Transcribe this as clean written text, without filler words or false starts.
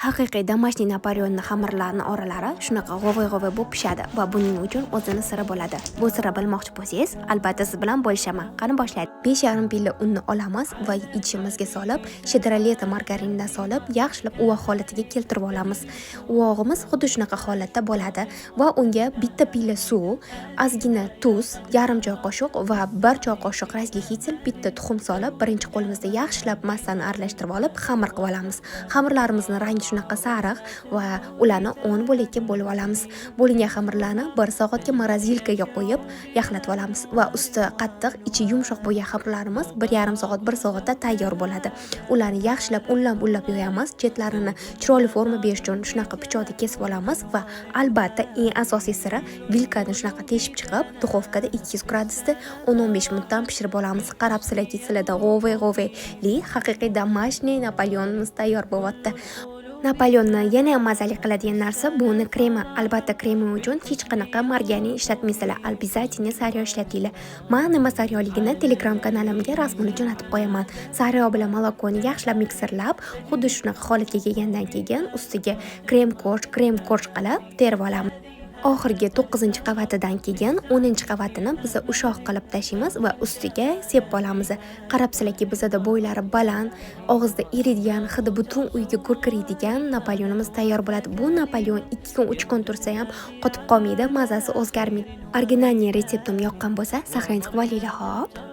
Haqiqiy домашний Napoleonni xamirlarini oralari shunaqa g'ovg'ay bo'lib pishadi va buning uchun o'zini siri bo'ladi. Bu sirni bilmoqchi bo'lsangiz, albatta siz bilan bo'lishaman. Qani boshlaylik. 5,5 pilla unni olamiz va idishimizga solib, shidroleta margarindan solib, yaxshilab uvoq holatiga keltirib olamiz. Uvog'imiz xuddi shunaqa holatda bo'ladi va unga bitta pilla suv, ozgina tuz, yarim choy qoshiq va 1 choy qoshiq razlixitelь, bitta tuxum solib, birinchi qo'limizda yaxshilab massani aralashtirib olib, xamir qilib olamiz. Xamirlarimizni rangi shunaqa sariq va ularni 10 bo'lakka bo'lib olamiz. Bo'lingan xamirlarni 1 soatga morozilkaga qo'yib yaxlatib olamiz va usti qattiq, ichi yumshoq bo'lgan xamirlarimiz 1,5 soat 1 soatda tayyor bo'ladi. Ularni yaxshilab unlab yoyamiz, chetlarini chiroyli forma berish uchun shunaqa pichoqda kesib olamiz va albatta eng asosiy siri vilkani shunaqa teshib chiqib, duxovkada 200 gradusda 10-15 minutdan pishirib olamiz. Qarabsizlarki, sizlarda g'ovg'ayli haqiqiy домашний Napoleonimiz tayyor bo'lyapti. Napoleonni yana ham mazali qiladigan narsa buni kremi. Albatta kremi uchun hech qanaqa margarin ishlatmaysizlar. Обязательно sariyog' ishlatinglar. Men nima sariyog'ligini Telegram kanalimga rasmini jo'natib qo'yaman. Sariyog' bilan molokoni yaxshilab mikserlab, xuddi shunaqa holatga kelgandan keyin ustiga krem korj qilib terib olamiz. Oxirgi 9-qavatidan keyin 10-qavatini biz ushoq qilib tashlaymiz va ustiga sepib olamiz. Qarabsizlarki, bizda bo'ylari baland, og'izda eriydigan, hidi butun uyga gurkiraydigan Napoleonimiz tayyor bo'ladi. Bu Napoleon 2 kun, 3 kun tursa ham qotib qolmaydi, mazasi o'zgarmaydi. Original retseptim yoqqan bo'lsa, saqlanib qolinglar, xo'p.